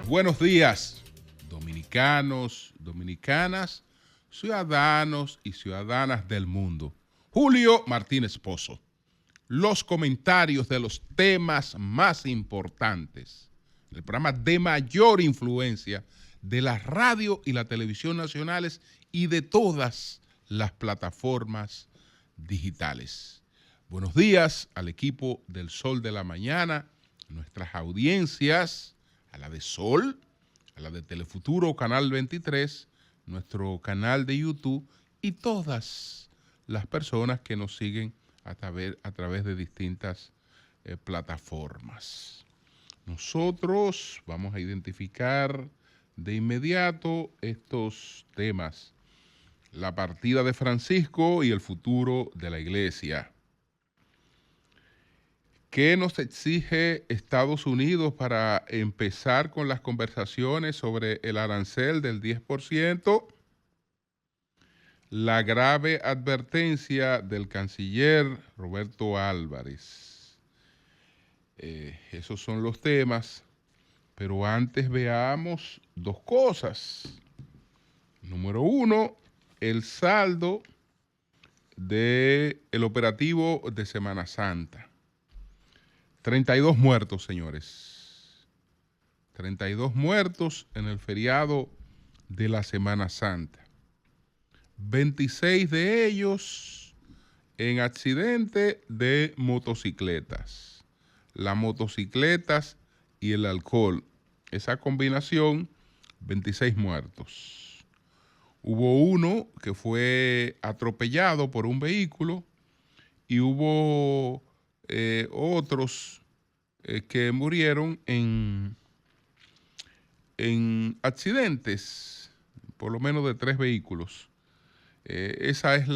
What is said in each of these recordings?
Buenos días, dominicanos, dominicanas, ciudadanos y ciudadanas del mundo. Julio Martínez Pozo. Los comentarios de los temas más importantes, el programa de mayor influencia de la radio y la televisión nacionales y de todas las plataformas digitales. Buenos días al equipo del Sol de la Mañana, nuestras audiencias, a la de Sol, a la de Telefuturo Canal 23, nuestro canal de YouTube y todas las personas que nos siguen a través de distintas plataformas. Nosotros vamos a identificar de inmediato estos temas: la partida de Francisco y el futuro de la iglesia. ¿Qué nos exige Estados Unidos para empezar con las conversaciones sobre el arancel del 10%? La grave advertencia del canciller Roberto Álvarez. Esos son los temas, pero antes veamos dos cosas. Número uno, el saldo del operativo de Semana Santa. 32 muertos, señores. 32 muertos en el feriado de la Semana Santa. 26 de ellos en accidente de motocicletas. Las motocicletas y el alcohol. Esa combinación, 26 muertos. Hubo uno que fue atropellado por un vehículo y hubo otros que murieron en accidentes, por lo menos de 3 vehículos. Esa es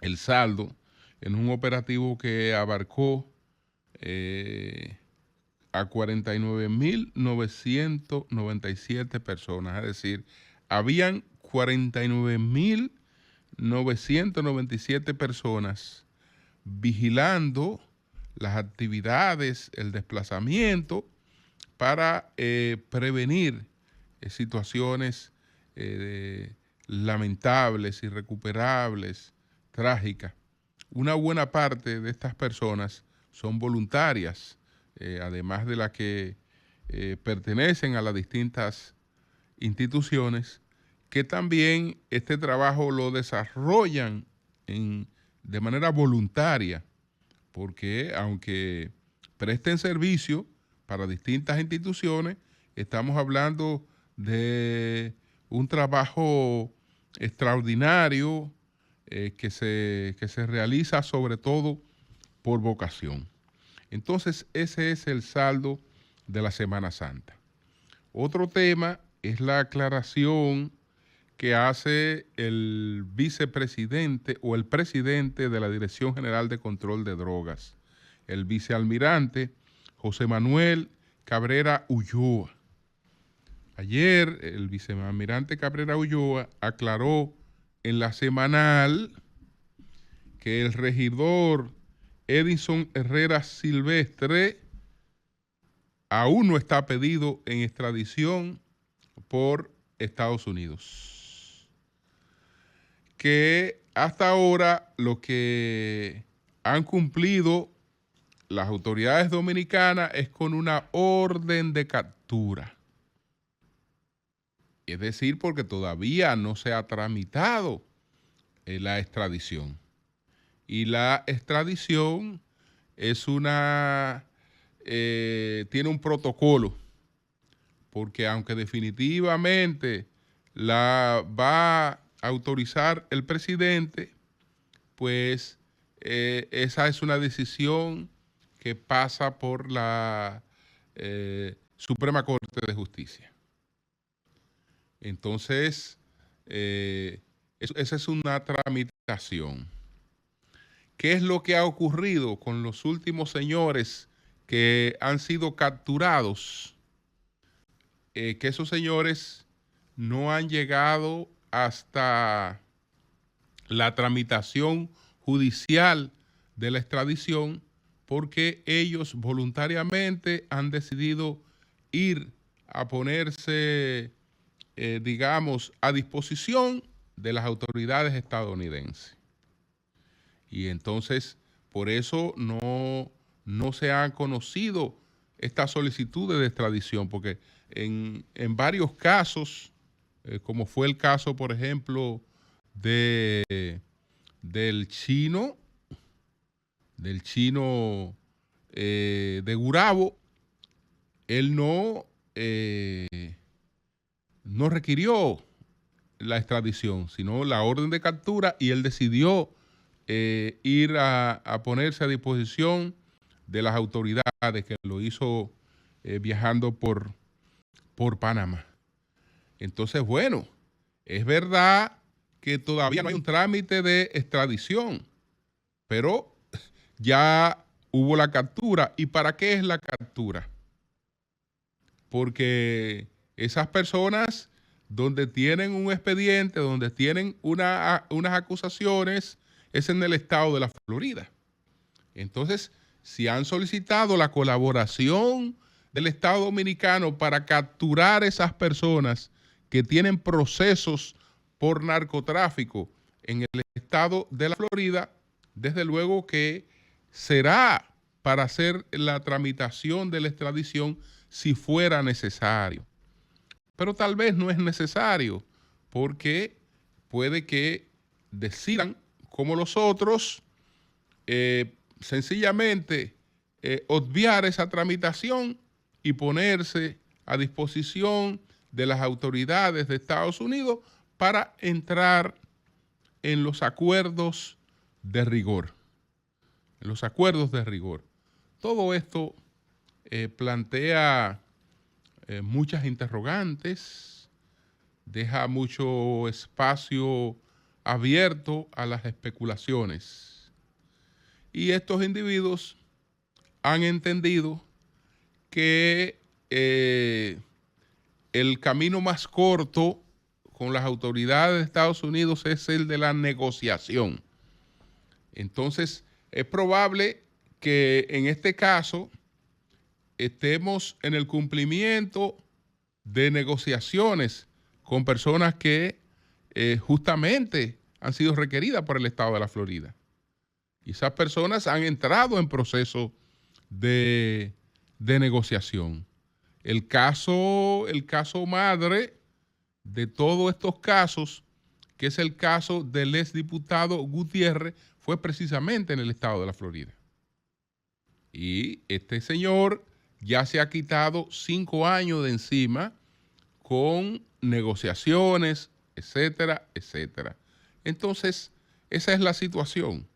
el saldo en un operativo que abarcó a 49.997 personas, es decir, habían 49.997 personas vigilando las actividades, el desplazamiento, para prevenir situaciones lamentables, irrecuperables, trágicas. Una buena parte de estas personas son voluntarias, además de las que pertenecen a las distintas instituciones, que también este trabajo lo desarrollan de manera voluntaria, porque aunque presten servicio para distintas instituciones, estamos hablando de un trabajo extraordinario que se realiza sobre todo por vocación. Entonces, ese es el saldo de la Semana Santa. Otro tema es la aclaración que hace el vicepresidente o el presidente de la Dirección General de Control de Drogas, el vicealmirante José Manuel Cabrera Ulloa. Ayer el vicealmirante Cabrera Ulloa aclaró en la semanal que el regidor Edison Herrera Silvestre aún no está pedido en extradición por Estados Unidos. Que hasta ahora lo que han cumplido las autoridades dominicanas es con una orden de captura. Es decir, porque todavía no se ha tramitado la extradición. Y la extradición es tiene un protocolo, porque aunque definitivamente la va a autorizar el presidente, pues esa es una decisión que pasa por la Suprema Corte de Justicia. Entonces, esa es una tramitación. ¿Qué es lo que ha ocurrido con los últimos señores que han sido capturados? Que esos señores no han llegado hasta la tramitación judicial de la extradición, porque ellos voluntariamente han decidido ir a ponerse, digamos, a disposición de las autoridades estadounidenses. Y entonces, por eso no se han conocido estas solicitudes de extradición, porque en varios casos, como fue el caso, por ejemplo, del chino de Gurabo, él no requirió la extradición, sino la orden de captura, y él decidió ir a ponerse a disposición de las autoridades, que lo hizo viajando por Panamá. Entonces, bueno, es verdad que todavía no hay un trámite de extradición, pero ya hubo la captura. ¿Y para qué es la captura? Porque esas personas donde tienen un expediente, donde tienen unas acusaciones, es en el estado de la Florida. Entonces, si han solicitado la colaboración del Estado Dominicano para capturar esas personas que tienen procesos por narcotráfico en el estado de la Florida, desde luego que será para hacer la tramitación de la extradición si fuera necesario. Pero tal vez no es necesario, porque puede que decidan, como los otros, sencillamente obviar esa tramitación y ponerse a disposición de las autoridades de Estados Unidos para entrar en los acuerdos de rigor. En los acuerdos de rigor. Todo esto plantea muchas interrogantes, deja mucho espacio abierto a las especulaciones. Y estos individuos han entendido que el camino más corto con las autoridades de Estados Unidos es el de la negociación. Entonces, es probable que en este caso estemos en el cumplimiento de negociaciones con personas que justamente han sido requeridas por el estado de la Florida. Y esas personas han entrado en proceso de negociación. El caso madre de todos estos casos, que es el caso del exdiputado Gutiérrez, fue precisamente en el estado de la Florida. Y este señor ya se ha quitado 5 años de encima con negociaciones, etcétera, etcétera. Entonces, esa es la situación.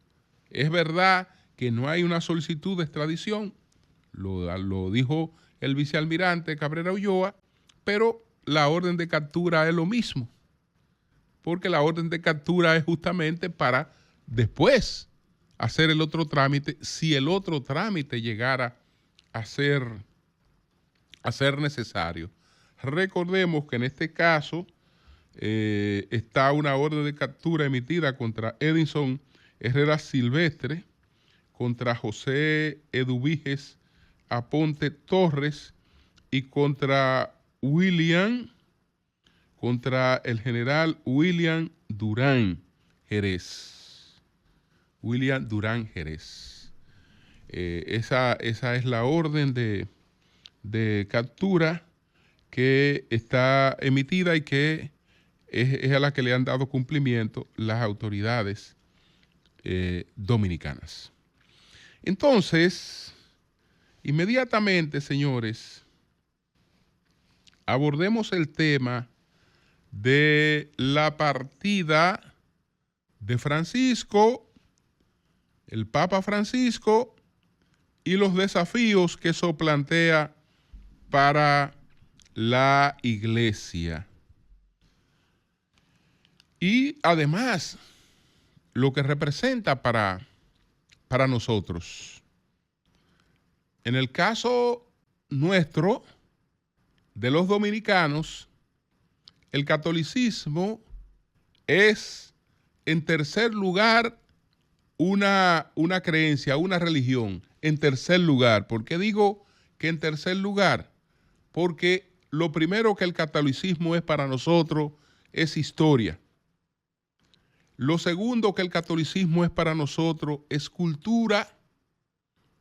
Es verdad que no hay una solicitud de extradición, lo dijo el vicealmirante Cabrera Ulloa, pero la orden de captura es lo mismo, porque la orden de captura es justamente para después hacer el otro trámite, si el otro trámite llegara a ser necesario. Recordemos que en este caso está una orden de captura emitida contra Edinson Herrera Silvestre, contra José Eduviges Aponte Torres y contra el general William Durán Jerez. William Durán Jerez. Esa es la orden de captura que está emitida y que es a la que le han dado cumplimiento las autoridades dominicanas. Entonces, inmediatamente, señores, abordemos el tema de la partida de Francisco, el Papa Francisco, y los desafíos que eso plantea para la Iglesia. Y además, lo que representa para nosotros. En el caso nuestro, de los dominicanos, el catolicismo es, en tercer lugar, una creencia, una religión. En tercer lugar. ¿Por qué digo que en tercer lugar? Porque lo primero que el catolicismo es para nosotros es historia. Lo segundo que el catolicismo es para nosotros es cultura.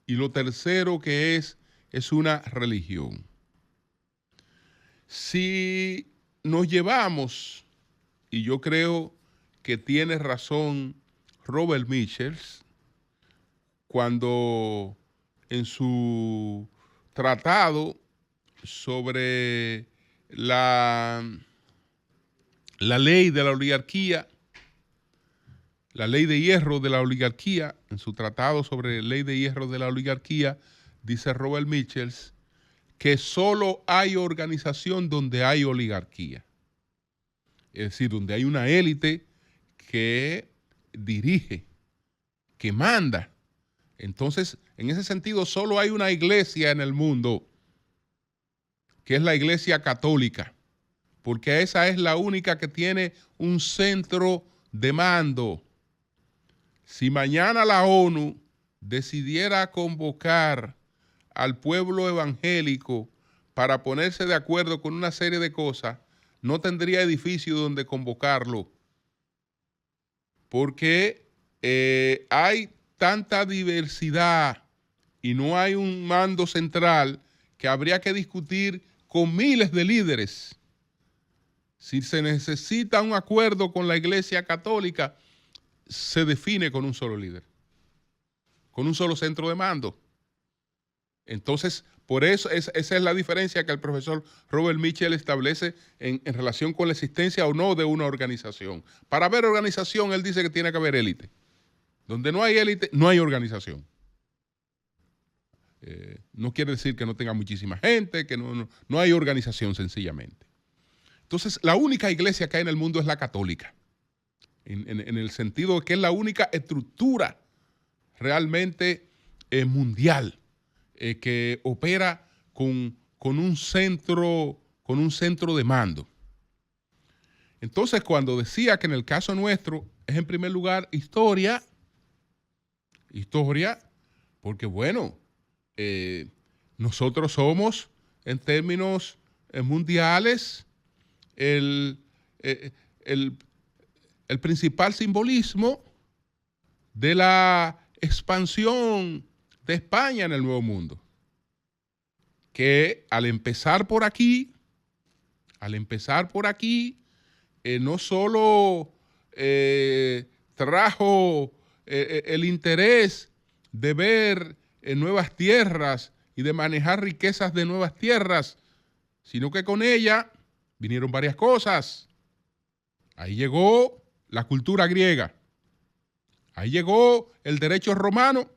Y lo tercero que es una religión. Si nos llevamos, y yo creo que tiene razón Robert Michels, cuando en su tratado sobre la ley de la oligarquía, la ley de hierro de la oligarquía, en su tratado sobre la ley de hierro de la oligarquía, dice Robert Michels que solo hay organización donde hay oligarquía. Es decir, donde hay una élite que dirige, que manda. Entonces, en ese sentido, solo hay una iglesia en el mundo, que es la Iglesia Católica, porque esa es la única que tiene un centro de mando. Si mañana la ONU decidiera convocar al pueblo evangélico para ponerse de acuerdo con una serie de cosas, no tendría edificio donde convocarlo, porque hay tanta diversidad y no hay un mando central que habría que discutir con miles de líderes. Si se necesita un acuerdo con la Iglesia Católica, se define con un solo líder, con un solo centro de mando. Entonces, por eso esa es la diferencia que el profesor Robert Michels establece en relación con la existencia o no de una organización. Para haber organización, él dice que tiene que haber élite. Donde no hay élite, no hay organización. No quiere decir que no tenga muchísima gente, que no hay organización sencillamente. Entonces, la única iglesia que hay en el mundo es la católica, en el sentido de que es la única estructura realmente mundial que opera con un centro de mando. Entonces, cuando decía que en el caso nuestro es en primer lugar historia, porque bueno, nosotros somos en términos mundiales el principal simbolismo de la expansión de España en el Nuevo Mundo, que al empezar por aquí, no solo trajo el interés de ver nuevas tierras y de manejar riquezas de nuevas tierras, sino que con ella vinieron varias cosas. Ahí llegó la cultura griega, ahí llegó el derecho romano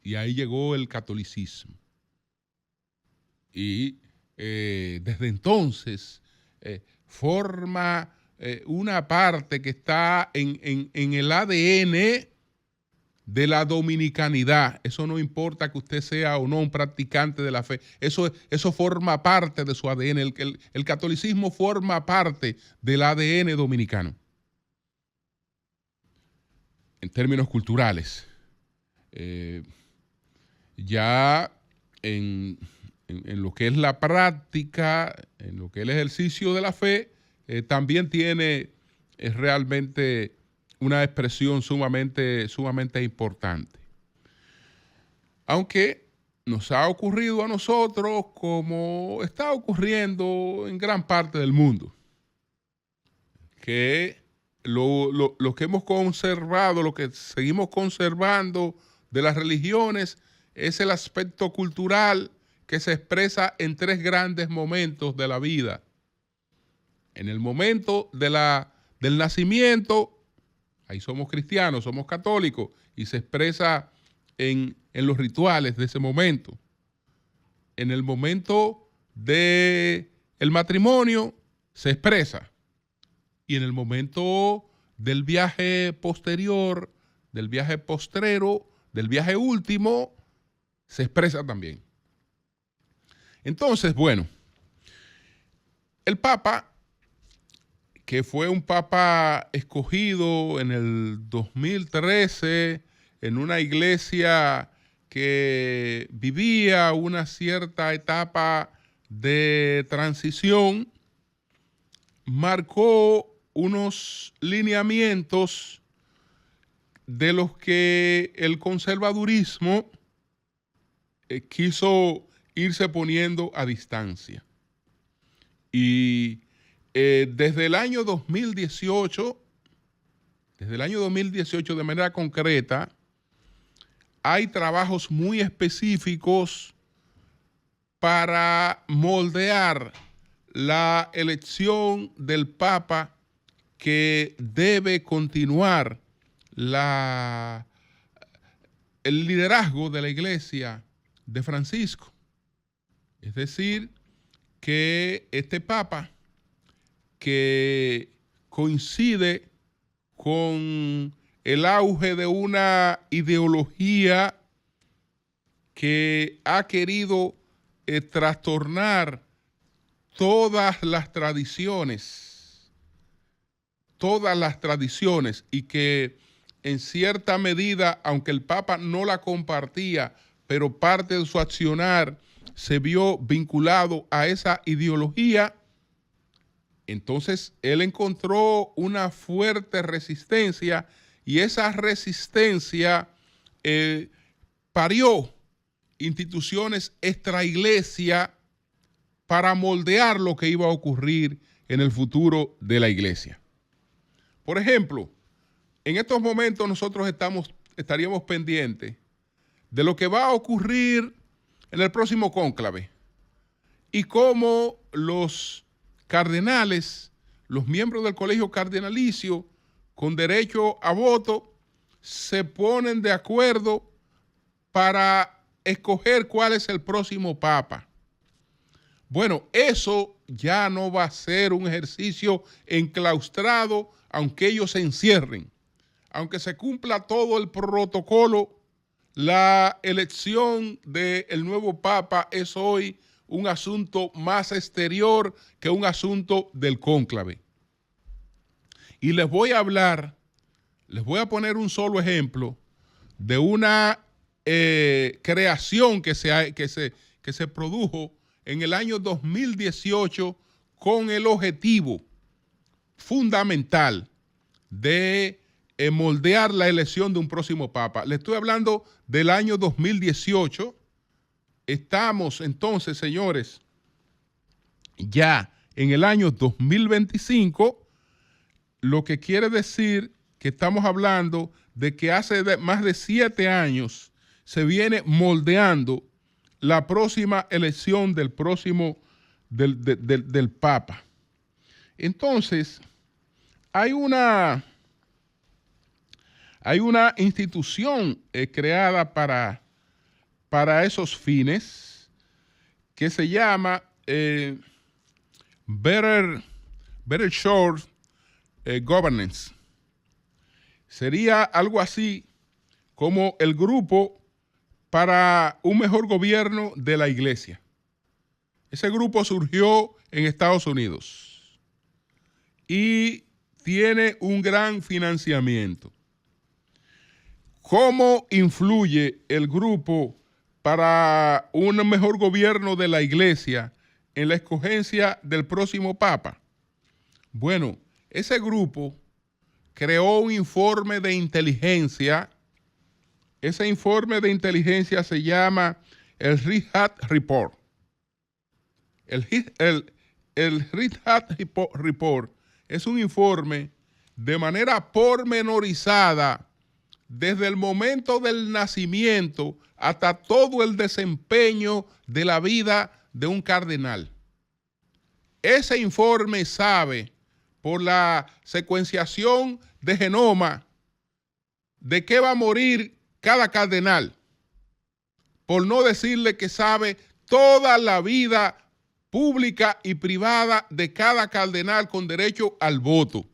y ahí llegó el catolicismo. Y desde entonces forma una parte que está en el ADN de la dominicanidad. Eso no importa que usted sea o no un practicante de la fe. Eso forma parte de su ADN. El catolicismo forma parte del ADN dominicano. En términos culturales. Ya en lo que es la práctica, en lo que es el ejercicio de la fe, también tiene realmente una expresión sumamente importante. Aunque nos ha ocurrido a nosotros como está ocurriendo en gran parte del mundo, que lo que hemos conservado, lo que seguimos conservando de las religiones es el aspecto cultural que se expresa en tres grandes momentos de la vida. En el momento del nacimiento, ahí somos cristianos, somos católicos, y se expresa en los rituales de ese momento. En el momento del matrimonio se expresa. Y en el momento del viaje posterior, del viaje postrero, del viaje último, se expresa también. Entonces, bueno, el Papa, que fue un Papa escogido en el 2013 en una iglesia que vivía una cierta etapa de transición marcó unos lineamientos de los que el conservadurismo quiso irse poniendo a distancia. Y desde el año 2018, de manera concreta, hay trabajos muy específicos para moldear la elección del Papa que debe continuar el liderazgo de la Iglesia de Francisco. Es decir, que este Papa, que coincide con el auge de una ideología que ha querido trastornar todas las tradiciones, y que en cierta medida, aunque el Papa no la compartía, pero parte de su accionar se vio vinculado a esa ideología, entonces él encontró una fuerte resistencia y esa resistencia parió instituciones extraiglesia para moldear lo que iba a ocurrir en el futuro de la iglesia. Por ejemplo, en estos momentos nosotros estaríamos pendientes de lo que va a ocurrir en el próximo cónclave y cómo los cardenales, los miembros del colegio cardenalicio con derecho a voto, se ponen de acuerdo para escoger cuál es el próximo papa. Bueno, eso ya no va a ser un ejercicio enclaustrado, aunque ellos se encierren. Aunque se cumpla todo el protocolo, la elección del nuevo papa es hoy un asunto más exterior que un asunto del cónclave. Y les voy a poner un solo ejemplo de una creación que se produjo en el año 2018 con el objetivo fundamental de moldear la elección de un próximo papa. Le estoy hablando del año 2018. Estamos entonces, señores, ya en el año 2025, lo que quiere decir que estamos hablando de que hace más de 7 años se viene moldeando la próxima elección del próximo del Papa. Entonces, hay una institución creada para esos fines que se llama Better Shore Governance. Sería algo así como el grupo para un mejor gobierno de la iglesia. Ese grupo surgió en Estados Unidos y tiene un gran financiamiento. ¿Cómo influye el grupo para un mejor gobierno de la iglesia en la escogencia del próximo papa? Bueno, ese grupo creó un informe de inteligencia. Ese informe de inteligencia se llama el Red-Hat Report. El Red-Hat Report es un informe de manera pormenorizada desde el momento del nacimiento hasta todo el desempeño de la vida de un cardenal. Ese informe sabe, por la secuenciación de genoma, de qué va a morir cada cardenal, por no decirle que sabe toda la vida pública y privada de cada cardenal con derecho al voto.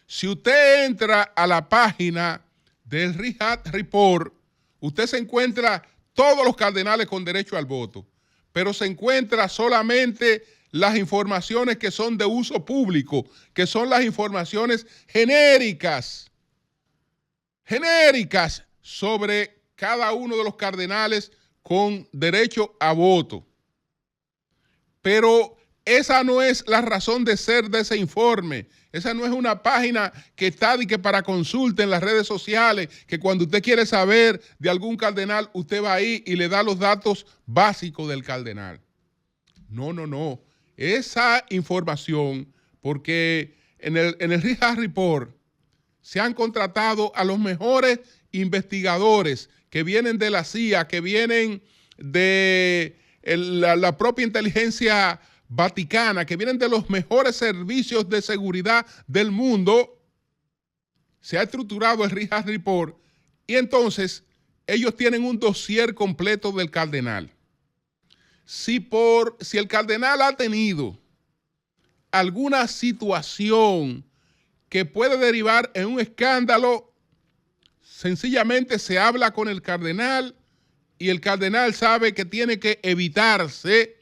Si usted entra a la página del Red-Hat Report, usted se encuentra todos los cardenales con derecho al voto, pero se encuentra solamente las informaciones que son de uso público, que son las informaciones genéricas sobre cada uno de los cardenales con derecho a voto. Pero esa no es la razón de ser de ese informe. Esa no es una página que está y que para consulta en las redes sociales, que cuando usted quiere saber de algún cardenal, usted va ahí y le da los datos básicos del cardenal. No, no, no. Esa información, porque en el Richard Report se han contratado a los mejores investigadores que vienen de la CIA, que vienen de la propia inteligencia vaticana, que vienen de los mejores servicios de seguridad del mundo. Se ha estructurado el Richard Report y entonces ellos tienen un dossier completo del cardenal. Si el cardenal ha tenido alguna situación que puede derivar en un escándalo, sencillamente se habla con el cardenal y el cardenal sabe que tiene que evitarse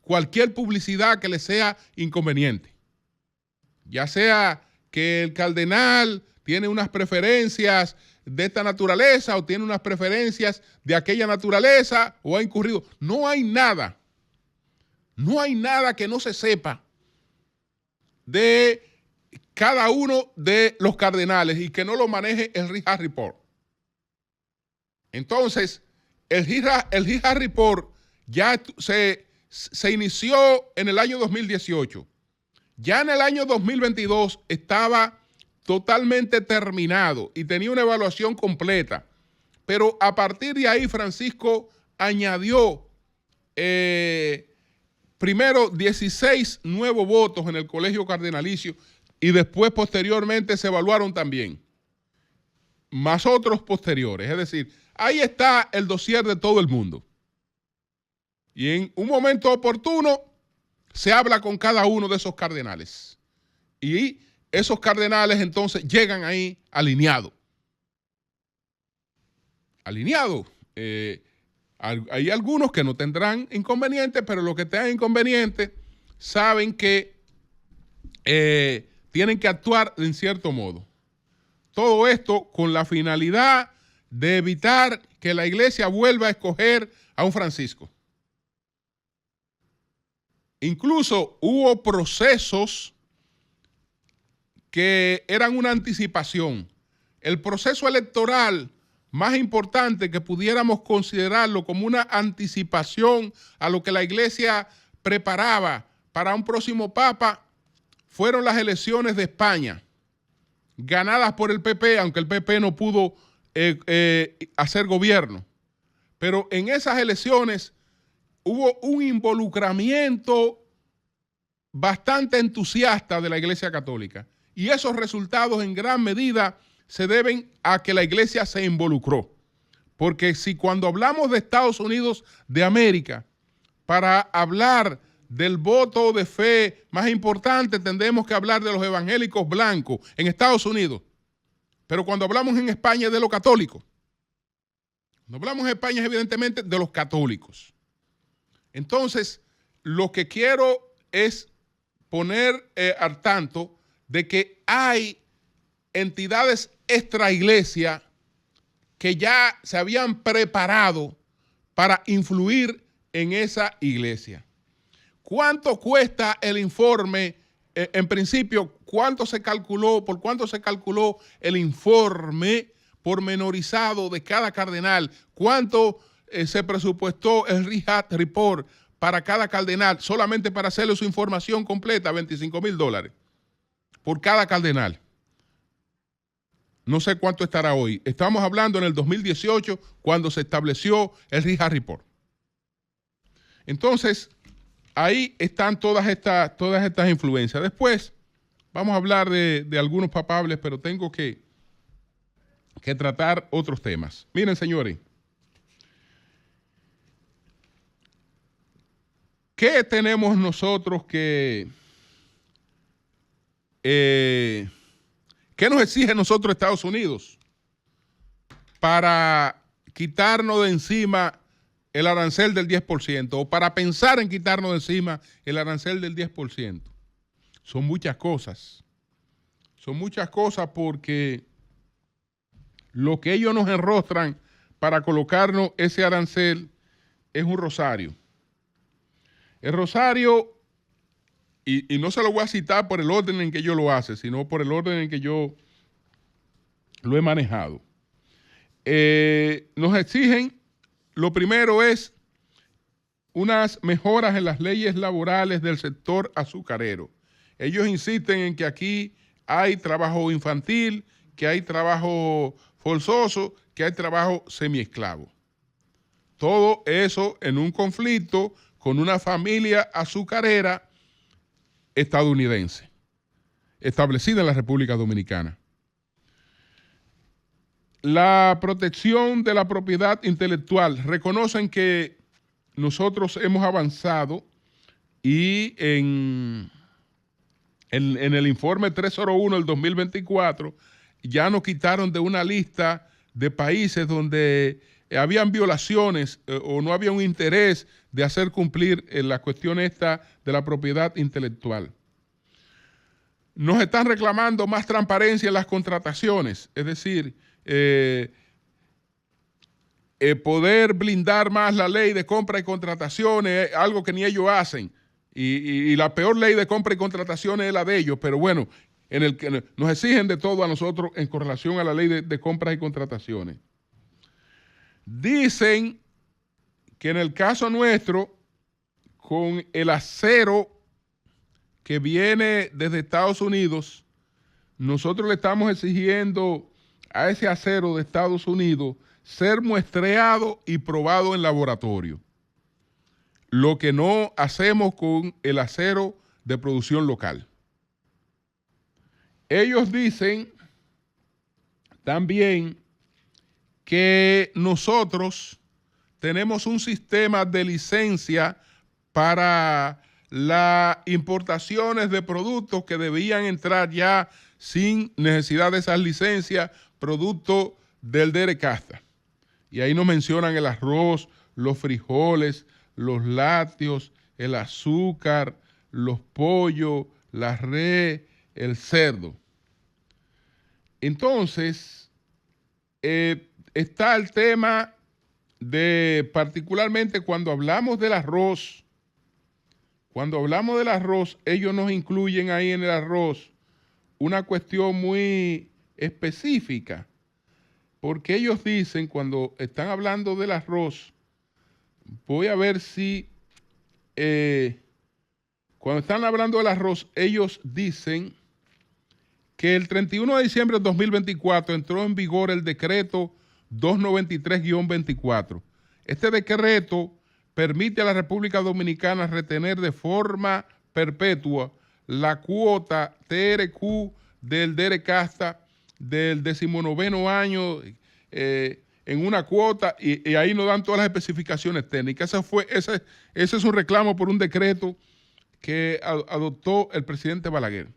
cualquier publicidad que le sea inconveniente. Ya sea que el cardenal tiene unas preferencias de esta naturaleza o tiene unas preferencias de aquella naturaleza o ha incurrido. No hay nada que no se sepa de cada uno de los cardenales y que no lo maneje el Richard Report. Entonces, el Richard Report ya se inició en el año 2018. Ya en el año 2022 estaba totalmente terminado y tenía una evaluación completa. Pero a partir de ahí, Francisco añadió primero 16 nuevos votos en el colegio cardenalicio y después posteriormente se evaluaron también, más otros posteriores. Es decir, ahí está el dossier de todo el mundo. Y en un momento oportuno se habla con cada uno de esos cardenales. Y esos cardenales entonces llegan ahí alineados. Alineados. Hay algunos que no tendrán inconvenientes, pero los que tengan inconvenientes saben que tienen que actuar en cierto modo. Todo esto con la finalidad de evitar que la iglesia vuelva a escoger a un Francisco. Incluso hubo procesos que eran una anticipación. El proceso electoral más importante que pudiéramos considerarlo como una anticipación a lo que la iglesia preparaba para un próximo papa fueron las elecciones de España, ganadas por el PP, aunque el PP no pudo hacer gobierno. Pero en esas elecciones hubo un involucramiento bastante entusiasta de la Iglesia Católica. Y esos resultados en gran medida se deben a que la Iglesia se involucró. Porque si cuando hablamos de Estados Unidos de América, para hablar del voto de fe más importante, tendremos que hablar de los evangélicos blancos en Estados Unidos. Pero cuando hablamos en España de los católicos. Cuando hablamos en España es evidentemente de los católicos. Entonces, lo que quiero es poner al tanto de que hay entidades extra iglesia que ya se habían preparado para influir en esa iglesia. ¿Cuánto cuesta el informe? En principio, ¿cuánto se calculó? ¿Por cuánto se calculó el informe pormenorizado de cada cardenal? ¿Cuánto se presupuestó el Richard Report para cada cardenal? Solamente para hacerle su información completa, $25,000 por cada cardenal. No sé cuánto estará hoy. Estamos hablando en el 2018, cuando se estableció el Richard Report. Entonces, ahí están todas estas influencias. Después, vamos a hablar de algunos papables, pero tengo que tratar otros temas. Miren, señores, ¿qué tenemos nosotros ¿qué nos exige nosotros Estados Unidos para quitarnos de encima el arancel del 10% o para pensar en quitarnos de encima el arancel del 10%? Son muchas cosas. Son muchas cosas porque lo que ellos nos enrostran para colocarnos ese arancel es un rosario. El Rosario, y no se lo voy a citar por el orden en que yo lo hace, sino por el orden en que yo lo he manejado. Nos exigen, lo primero es unas mejoras en las leyes laborales del sector azucarero. Ellos insisten en que aquí hay trabajo infantil, que hay trabajo forzoso, que hay trabajo semiesclavo. Todo eso en un conflicto con una familia azucarera estadounidense, establecida en la República Dominicana. La protección de la propiedad intelectual. Reconocen que nosotros hemos avanzado y en el informe 301 del 2024 ya nos quitaron de una lista de países donde habían violaciones o no había un interés de hacer cumplir la cuestión esta de la propiedad intelectual. Nos están reclamando más transparencia en las contrataciones, es decir, poder blindar más la ley de compra y contrataciones, algo que ni ellos hacen. Y la peor ley de compra y contrataciones es la de ellos, pero bueno, en el que nos exigen de todo a nosotros en correlación a la ley de compras y contrataciones. Dicen que en el caso nuestro, con el acero que viene desde Estados Unidos, nosotros le estamos exigiendo a ese acero de Estados Unidos ser muestreado y probado en laboratorio. Lo que no hacemos con el acero de producción local. Ellos dicen también que nosotros tenemos un sistema de licencia para las importaciones de productos que debían entrar ya sin necesidad de esas licencias, producto del DERECASTA. Y ahí nos mencionan el arroz, los frijoles, los lácteos, el azúcar, los pollos, la res, el cerdo. Entonces, está el tema de, particularmente cuando hablamos del arroz, ellos nos incluyen ahí en el arroz una cuestión muy específica, porque ellos dicen, cuando están hablando del arroz, voy a ver si, cuando están hablando del arroz, ellos dicen que el 31 de diciembre de 2024 entró en vigor el decreto 293-24. Este decreto permite a la República Dominicana retener de forma perpetua la cuota TRQ del DERECASTA del 19º año en una cuota y ahí nos dan todas las especificaciones técnicas. Ese es un reclamo por un decreto que adoptó el presidente Balaguer.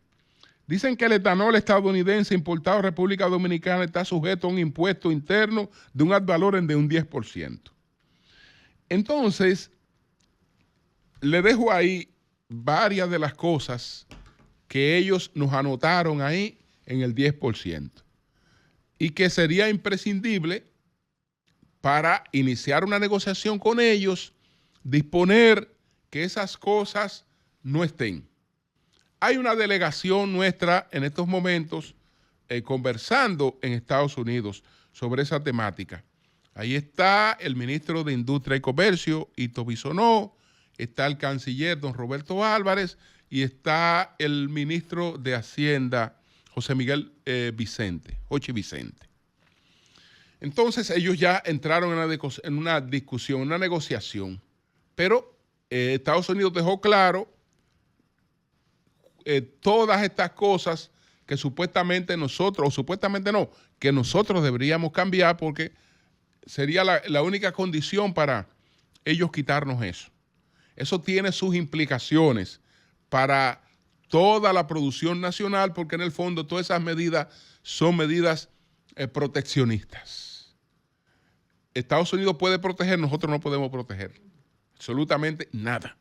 Dicen que el etanol estadounidense importado a República Dominicana está sujeto a un impuesto interno de un ad valorem de un 10%. Entonces, le dejo ahí varias de las cosas que ellos nos anotaron ahí en el 10% y que sería imprescindible para iniciar una negociación con ellos, disponer que esas cosas no estén. Hay una delegación nuestra en estos momentos conversando en Estados Unidos sobre esa temática. Ahí está el ministro de Industria y Comercio, Ito Bisonó, está el canciller, don Roberto Álvarez, y está el ministro de Hacienda, José Miguel Hochi Vicente. Entonces ellos ya entraron en una discusión, una negociación, pero Estados Unidos dejó claro todas estas cosas que supuestamente nosotros, o supuestamente no, que nosotros deberíamos cambiar porque sería la única condición para ellos quitarnos eso. Eso tiene sus implicaciones para toda la producción nacional porque en el fondo todas esas medidas son medidas proteccionistas. Estados Unidos puede proteger, nosotros no podemos proteger. Absolutamente nada.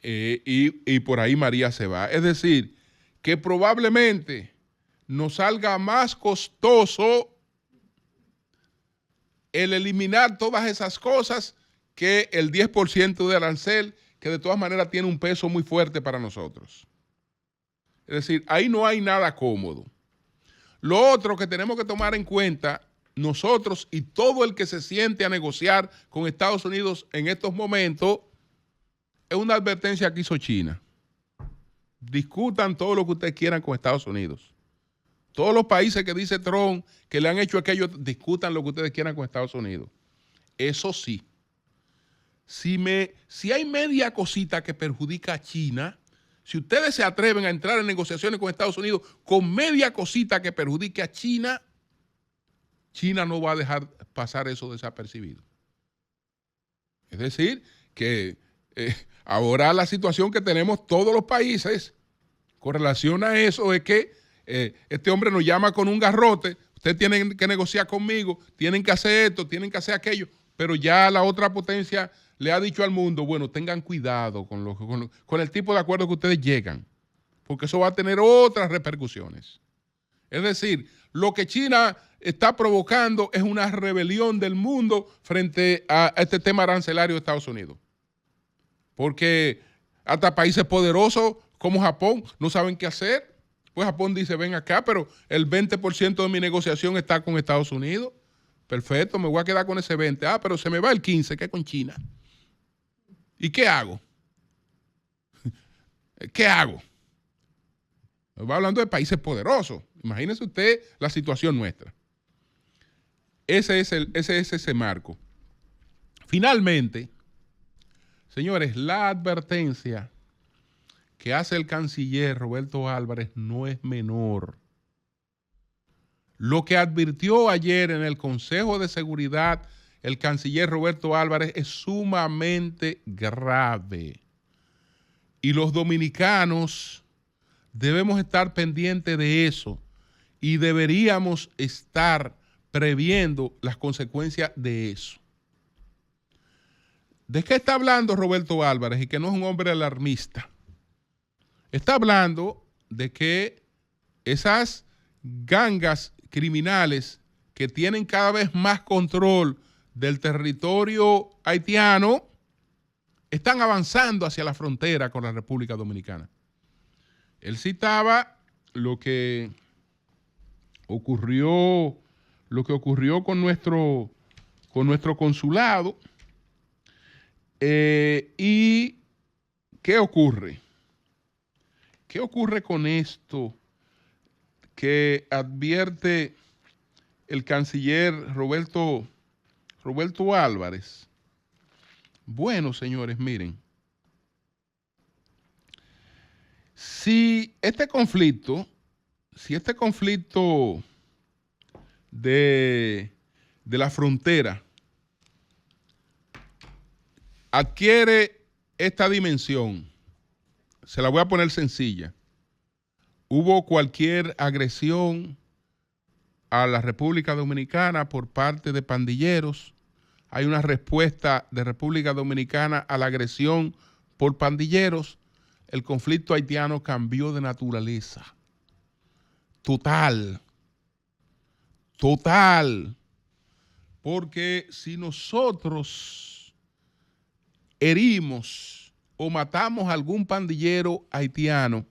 Y por ahí María se va. Es decir, que probablemente nos salga más costoso el eliminar todas esas cosas que el 10% de arancel que de todas maneras tiene un peso muy fuerte para nosotros. Es decir, ahí no hay nada cómodo. Lo otro que tenemos que tomar en cuenta, nosotros y todo el que se siente a negociar con Estados Unidos en estos momentos, es una advertencia que hizo China. Discutan todo lo que ustedes quieran con Estados Unidos. Todos los países que dice Trump que le han hecho aquello, discutan lo que ustedes quieran con Estados Unidos. Eso sí, si hay media cosita que perjudica a China, si ustedes se atreven a entrar en negociaciones con Estados Unidos con media cosita que perjudique a China, China no va a dejar pasar eso desapercibido. Es decir, que ahora la situación que tenemos todos los países con relación a eso es que este hombre nos llama con un garrote, ustedes tienen que negociar conmigo, tienen que hacer esto, tienen que hacer aquello, pero ya la otra potencia le ha dicho al mundo, bueno, tengan cuidado con el tipo de acuerdo que ustedes llegan, porque eso va a tener otras repercusiones. Es decir, lo que China está provocando es una rebelión del mundo frente a este tema arancelario de Estados Unidos. Porque hasta países poderosos como Japón no saben qué hacer. Pues Japón dice, ven acá, pero el 20% de mi negociación está con Estados Unidos. Perfecto, me voy a quedar con ese 20%. Ah, pero se me va el 15%, que es con China. ¿Y qué hago? ¿Qué hago? Va hablando de países poderosos. Imagínese usted la situación nuestra. Ese es ese marco. Finalmente, señores, la advertencia que hace el canciller Roberto Álvarez no es menor. Lo que advirtió ayer en el Consejo de Seguridad el canciller Roberto Álvarez es sumamente grave. Y los dominicanos debemos estar pendientes de eso y deberíamos estar previendo las consecuencias de eso. ¿De qué está hablando Roberto Álvarez? Y que no es un hombre alarmista. Está hablando de que esas gangas criminales que tienen cada vez más control del territorio haitiano están avanzando hacia la frontera con la República Dominicana. Él citaba lo que ocurrió con nuestro consulado. ¿Y qué ocurre? ¿Qué ocurre con esto que advierte el canciller Roberto Álvarez? Bueno, señores, miren. Si este conflicto de la frontera adquiere esta dimensión, se la voy a poner sencilla. Hubo cualquier agresión a la República Dominicana por parte de pandilleros. Hay una respuesta de República Dominicana a la agresión por pandilleros. El conflicto haitiano cambió de naturaleza. Total. Porque si nosotros herimos o matamos a algún pandillero haitiano,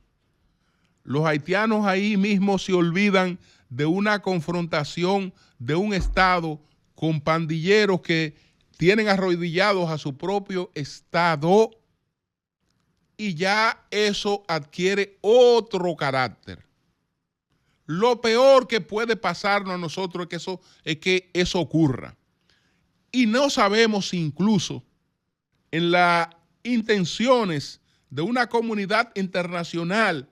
los haitianos ahí mismo se olvidan de una confrontación de un Estado con pandilleros que tienen arrodillados a su propio Estado, y ya eso adquiere otro carácter. Lo peor que puede pasarnos a nosotros es que eso ocurra. Y no sabemos si incluso en las intenciones de una comunidad internacional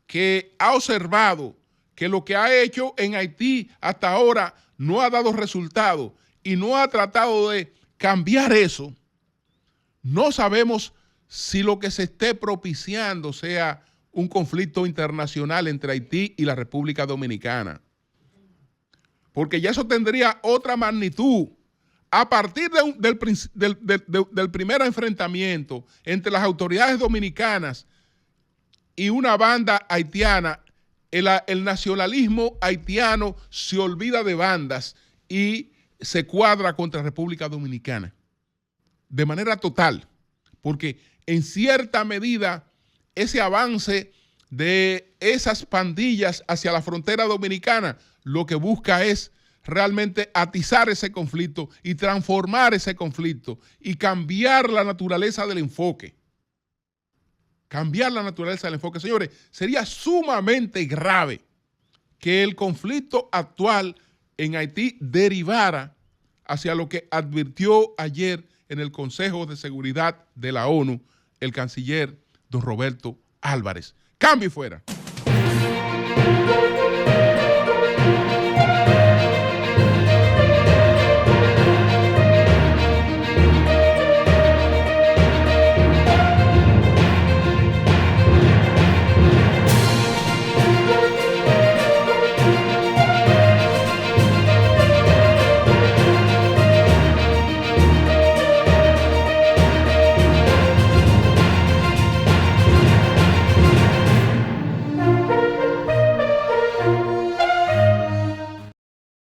que ha observado que lo que ha hecho en Haití hasta ahora no ha dado resultado y no ha tratado de cambiar eso, no sabemos si lo que se esté propiciando sea un conflicto internacional entre Haití y la República Dominicana. Porque ya eso tendría otra magnitud. A partir del primer enfrentamiento entre las autoridades dominicanas y una banda haitiana, el nacionalismo haitiano se olvida de bandas y se cuadra contra República Dominicana de manera total, porque en cierta medida, ese avance de esas pandillas hacia la frontera dominicana lo que busca es realmente atizar ese conflicto y transformar ese conflicto y cambiar la naturaleza del enfoque. Cambiar la naturaleza del enfoque. Señores, sería sumamente grave que el conflicto actual en Haití derivara hacia lo que advirtió ayer en el Consejo de Seguridad de la ONU el canciller don Roberto Álvarez. Cambio y fuera.